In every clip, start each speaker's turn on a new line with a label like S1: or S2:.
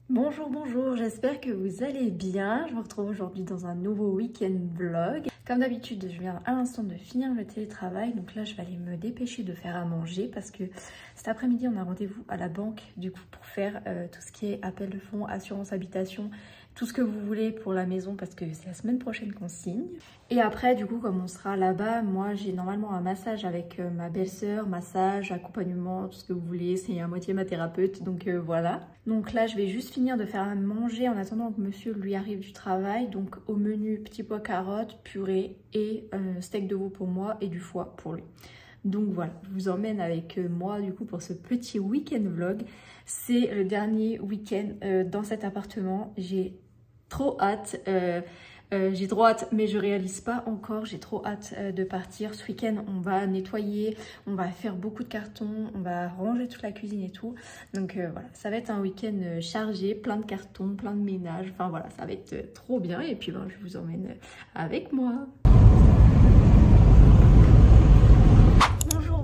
S1: Bonjour, bonjour, j'espère que vous allez bien. Je vous retrouve aujourd'hui dans un nouveau week-end vlog. Comme d'habitude, je viens à l'instant de finir le télétravail. Donc là, je vais aller me dépêcher de faire à manger parce que cet après-midi, on a rendez-vous à la banque du coup pour faire tout ce qui est appel de fonds, assurance habitation, tout ce que vous voulez pour la maison parce que c'est la semaine prochaine qu'on signe. Et après, du coup, comme on sera là-bas, moi, j'ai normalement un massage avec ma belle-sœur, massage, accompagnement, tout ce que vous voulez. C'est à moitié ma thérapeute, donc voilà. Donc là, je vais juste finir de faire à manger en attendant que monsieur lui arrive du travail. Donc au menu, petits pois carottes, purée et steak de veau pour moi et du foie pour lui. Donc voilà, je vous emmène avec moi du coup pour ce petit week-end vlog. C'est le dernier week-end dans cet appartement. J'ai trop hâte. J'ai trop hâte, mais je réalise pas encore. J'ai trop hâte de partir. Ce week-end, on va nettoyer, on va faire beaucoup de cartons, on va ranger toute la cuisine et tout. Donc voilà, ça va être un week-end chargé, plein de cartons, plein de ménage. Enfin voilà, ça va être trop bien. Et puis ben, je vous emmène avec moi.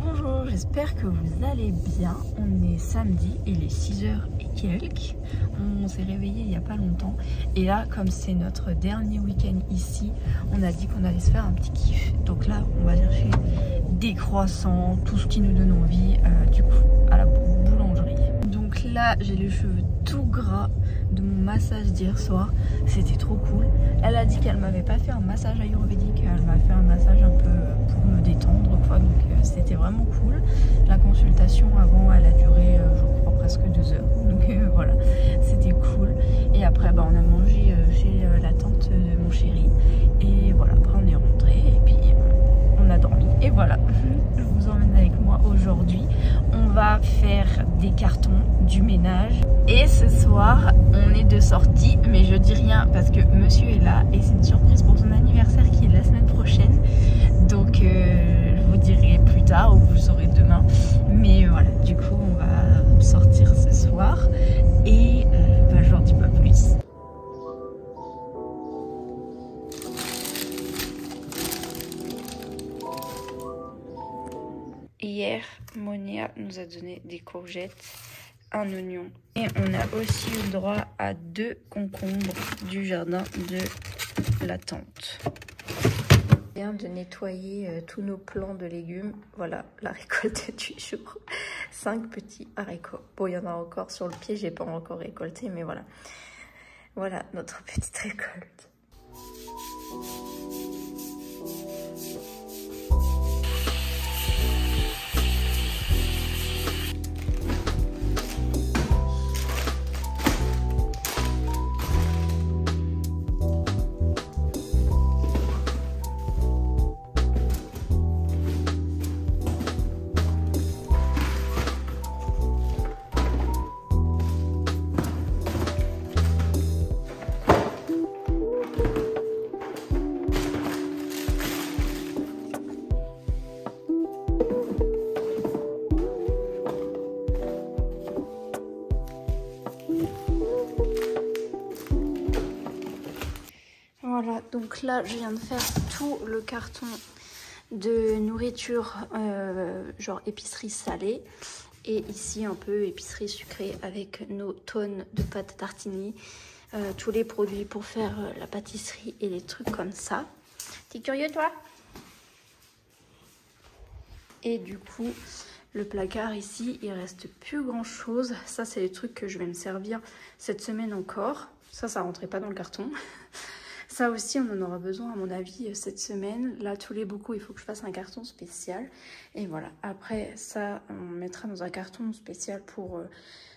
S1: Bonjour, j'espère que vous allez bien. On est samedi, il est 6h et quelques. On s'est réveillé il n'y a pas longtemps. Et là, comme c'est notre dernier week-end ici, on a dit qu'on allait se faire un petit kiff. Donc là, on va chercher des croissants, tout ce qui nous donne envie, du coup, à la boulangerie. Donc là, j'ai les cheveux tout gras de mon massage d'hier soir. C'était trop cool. Elle a dit qu'elle m'avait pas fait un massage ayurvédique, elle m'a fait un massage un peu pour me détendre, quoi. Donc c'était vraiment cool. La consultation avant, elle a duré, je crois, presque 2 heures. Donc voilà, c'était cool. Et après, bah, on a mangé chez la tante de mon chéri. Et voilà, après on est rentré et puis on a dormi. Et voilà, je vous emmène avec moi aujourd'hui. On va faire des cartons, du ménage. Et ce soir, on est de sortie, mais je dis rien parce que monsieur est là et c'est une surprise pour son anniversaire qui est la semaine prochaine. Donc je vous dirai plus tard ou vous saurez demain. Mais voilà, du coup, on va sortir ce soir et bah, je leur dis pas plus. Hier, Monia nous a donné des courgettes, un oignon et on a aussi eu le droit à 2 concombres du jardin de la tante. On vient de nettoyer tous nos plants de légumes. Voilà la récolte du jour. 5 petits haricots. Bon, il y en a encore sur le pied, j'ai pas encore récolté, mais voilà. Voilà notre petite récolte. Voilà, donc là je viens de faire tout le carton de nourriture, genre épicerie salée. Et ici un peu épicerie sucrée avec nos tonnes de pâte à tartiner. Tous les produits pour faire la pâtisserie et les trucs comme ça. T'es curieux toi? Et du coup, le placard ici, il reste plus grand chose. Ça, c'est les trucs que je vais me servir cette semaine encore. Ça rentrait pas dans le carton. Ça aussi, on en aura besoin à mon avis cette semaine. Là, tous les bocaux, il faut que je fasse un carton spécial. Et voilà, après ça, on mettra dans un carton spécial pour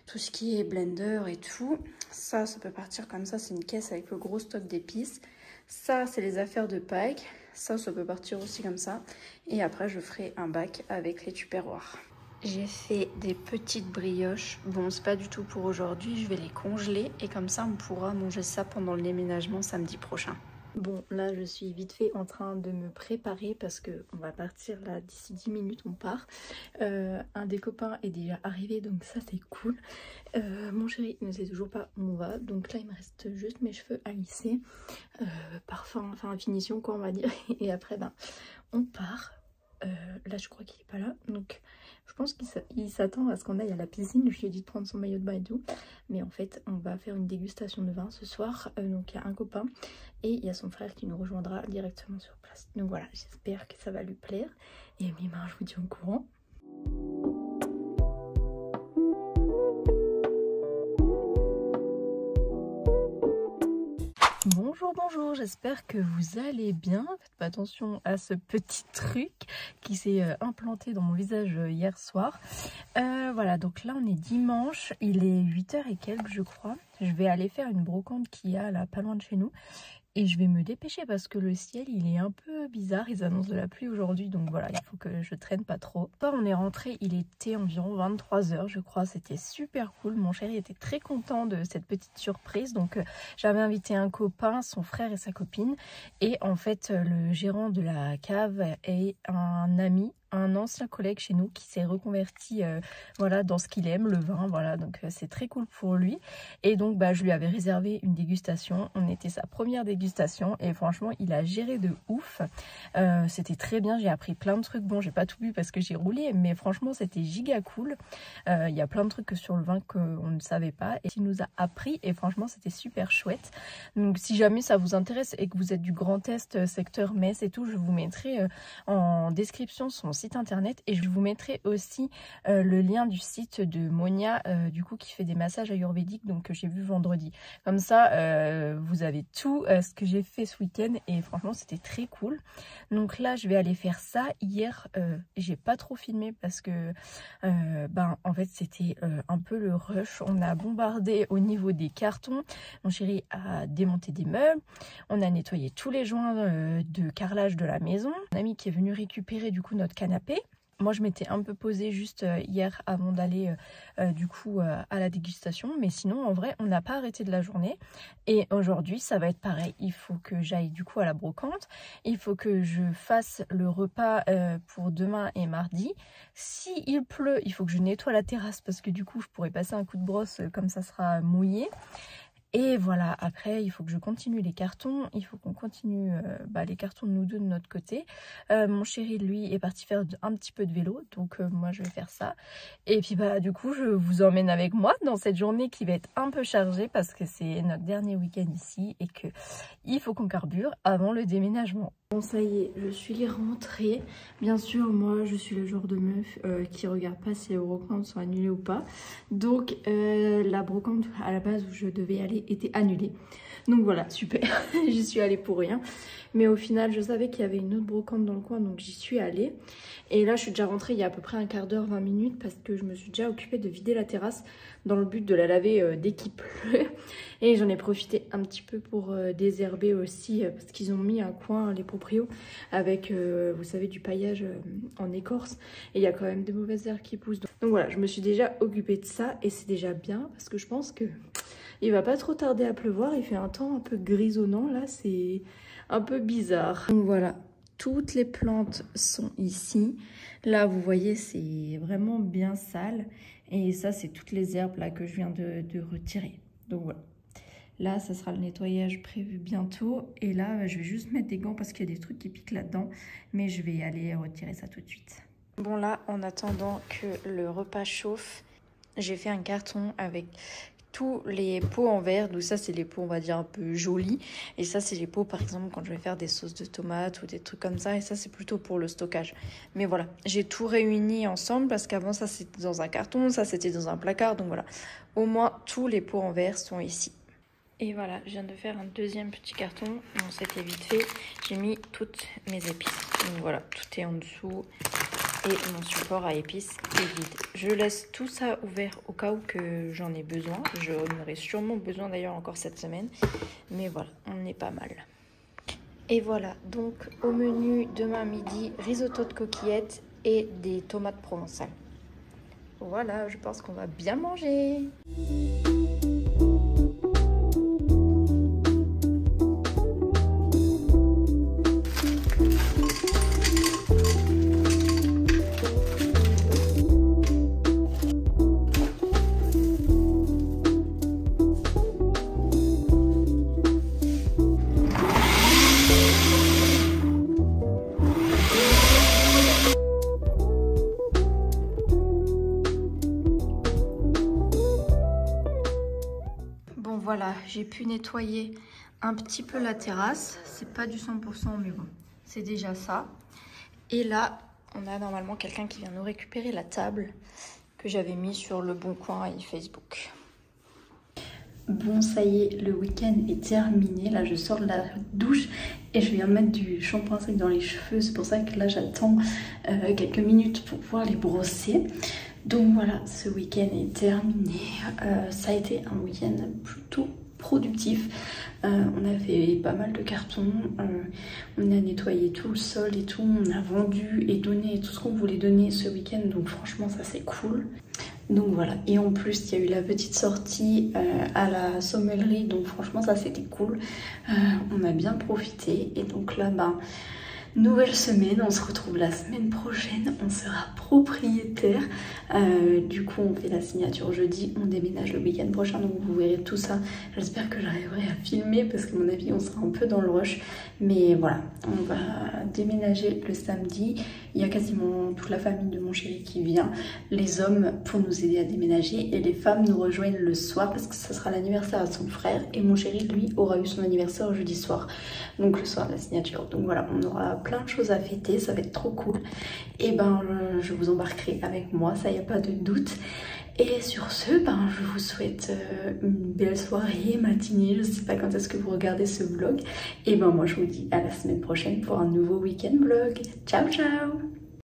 S1: tout ce qui est blender et tout. Ça peut partir comme ça, c'est une caisse avec le gros stock d'épices. Ça, c'est les affaires de Pâques. Ça peut partir aussi comme ça. Et après, je ferai un bac avec les tupperwares. J'ai fait des petites brioches. Bon, c'est pas du tout pour aujourd'hui. Je vais les congeler et comme ça, on pourra manger ça pendant le déménagement samedi prochain. Bon, là, je suis vite fait en train de me préparer parce qu'on va partir là. D'ici 10 minutes, on part. Un des copains est déjà arrivé, donc ça, c'est cool. Mon chéri ne sait toujours pas où on va. Donc là, il me reste juste mes cheveux à lisser. Parfum, enfin, finition, quoi, on va dire. Et après, ben, on part. Là, je crois qu'il est pas là. Donc, Je pense qu'il s'attend à ce qu'on aille à la piscine. Je lui ai dit de prendre son maillot de bain et tout. Mais en fait, on va faire une dégustation de vin ce soir. Donc il y a un copain et il y a son frère qui nous rejoindra directement sur place. Donc voilà, j'espère que ça va lui plaire. Et Mima, je vous dis au courant. Bonjour, bonjour, j'espère que vous allez bien. Faites pas attention à ce petit truc qui s'est implanté dans mon visage hier soir. Voilà, donc là on est dimanche, il est 8h et quelques je crois. Je vais aller faire une brocante qu'il y a là pas loin de chez nous. Et je vais me dépêcher parce que le ciel il est un peu bizarre, ils annoncent de la pluie aujourd'hui, donc voilà, il faut que je traîne pas trop. On est rentré, il était environ 23h je crois, c'était super cool, mon chéri était très content de cette petite surprise, donc j'avais invité un copain, son frère et sa copine, et en fait le gérant de la cave est un ami, un ancien collègue chez nous qui s'est reconverti voilà, dans ce qu'il aime, le vin, voilà, donc c'est très cool pour lui. Et donc bah, je lui avais réservé une dégustation, on était sa première dégustation et franchement il a géré de ouf, c'était très bien, j'ai appris plein de trucs, bon j'ai pas tout bu parce que j'ai roulé, mais franchement c'était giga cool, il y a plein de trucs sur le vin qu'on ne savait pas et il nous a appris et franchement c'était super chouette. Donc si jamais ça vous intéresse et que vous êtes du Grand Est, secteur Metz et tout, je vous mettrai en description son site internet et je vous mettrai aussi le lien du site de Monia du coup qui fait des massages ayurvédiques, donc que j'ai vu vendredi, comme ça vous avez tout ce que j'ai fait ce week-end et franchement c'était très cool. Donc là je vais aller faire ça. Hier j'ai pas trop filmé parce que ben en fait c'était un peu le rush, on a bombardé au niveau des cartons, mon chéri a démonté des meubles, on a nettoyé tous les joints de carrelage de la maison, un ami qui est venu récupérer du coup notre canapé. Moi, je m'étais un peu posée juste hier avant d'aller du coup à la dégustation. Mais sinon, en vrai, on n'a pas arrêté de la journée. Et aujourd'hui, ça va être pareil. Il faut que j'aille du coup à la brocante. Il faut que je fasse le repas pour demain et mardi. Si il pleut, il faut que je nettoie la terrasse parce que du coup, je pourrais passer un coup de brosse comme ça sera mouillé. Et voilà, après il faut que je continue les cartons, il faut qu'on continue les cartons de nous deux de notre côté. Mon chéri lui est parti faire un petit peu de vélo, donc moi je vais faire ça. Et puis bah du coup je vous emmène avec moi dans cette journée qui va être un peu chargée parce que c'est notre dernier week-end ici et que il faut qu'on carbure avant le déménagement. Bon ça y est, je suis rentrée. Bien sûr moi je suis le genre de meuf qui regarde pas si les brocantes sont annulées ou pas. Donc la brocante à la base où je devais aller était annulée. Donc voilà, super, j'y suis allée pour rien. Mais au final, je savais qu'il y avait une autre brocante dans le coin, donc j'y suis allée. Et là, je suis déjà rentrée il y a à peu près un quart d'heure, 20 minutes, parce que je me suis déjà occupée de vider la terrasse dans le but de la laver dès qu'il pleut. Et j'en ai profité un petit peu pour désherber aussi, parce qu'ils ont mis un coin, les proprios, avec, vous savez, du paillage en écorce. Et il y a quand même des mauvaises herbes qui poussent. Donc voilà, je me suis déjà occupée de ça, et c'est déjà bien, parce que je pense que il va pas trop tarder à pleuvoir, il fait un temps un peu grisonnant, là c'est un peu bizarre. Donc voilà, toutes les plantes sont ici. Là vous voyez c'est vraiment bien sale. Et ça c'est toutes les herbes là que je viens de retirer. Donc voilà. Là ça sera le nettoyage prévu bientôt. Et là je vais juste mettre des gants parce qu'il y a des trucs qui piquent là-dedans. Mais je vais aller retirer ça tout de suite. Bon là en attendant que le repas chauffe, j'ai fait un carton avec tous les pots en verre, donc ça c'est les pots on va dire un peu jolis, et ça c'est les pots par exemple quand je vais faire des sauces de tomates ou des trucs comme ça, et ça c'est plutôt pour le stockage. Mais voilà, j'ai tout réuni ensemble parce qu'avant ça c'était dans un carton, ça c'était dans un placard, donc voilà, au moins tous les pots en verre sont ici. Et voilà, je viens de faire un deuxième petit carton, bon c'était vite fait, j'ai mis toutes mes épices, donc voilà, tout est en dessous. Et mon support à épices est vide. Je laisse tout ça ouvert au cas où que j'en ai besoin. J'en aurai sûrement besoin d'ailleurs encore cette semaine. Mais voilà, on est pas mal. Et voilà, donc au menu demain midi, risotto de coquillettes et des tomates provençales. Voilà, je pense qu'on va bien manger. Bon voilà, j'ai pu nettoyer un petit peu la terrasse. C'est pas du 100% mais bon, c'est déjà ça. Et là, on a normalement quelqu'un qui vient nous récupérer la table que j'avais mis sur le Bon Coin et Facebook. Bon, ça y est, le week-end est terminé. Là, je sors de la douche et je viens de mettre du shampoing sec dans les cheveux. C'est pour ça que là, j'attends quelques minutes pour pouvoir les brosser. Donc voilà, ce week-end est terminé. Ça a été un week-end plutôt productif. On a fait pas mal de cartons, on a nettoyé tout le sol et tout, on a vendu et donné tout ce qu'on voulait donner ce week-end, donc franchement ça c'est cool. Donc voilà, et en plus il y a eu la petite sortie à la sommellerie, donc franchement ça c'était cool. On a bien profité et donc là nouvelle semaine, on se retrouve la semaine prochaine, on sera propriétaire. Du coup on fait la signature jeudi, on déménage le week-end prochain, donc vous verrez tout ça. J'espère que j'arriverai à filmer parce que à mon avis on sera un peu dans le rush. Mais voilà, on va déménager le samedi. Il y a quasiment toute la famille de mon chéri qui vient, les hommes pour nous aider à déménager et les femmes nous rejoignent le soir parce que ça sera l'anniversaire de son frère et mon chéri lui aura eu son anniversaire jeudi soir, donc le soir de la signature. Donc voilà, on aura plein de choses à fêter, ça va être trop cool. Et je vous embarquerai avec moi, ça y a pas de doute. Et sur ce, je vous souhaite une belle soirée, matinée, je sais pas quand est-ce que vous regardez ce vlog. Et moi je vous dis à la semaine prochaine pour un nouveau week-end vlog. Ciao ciao.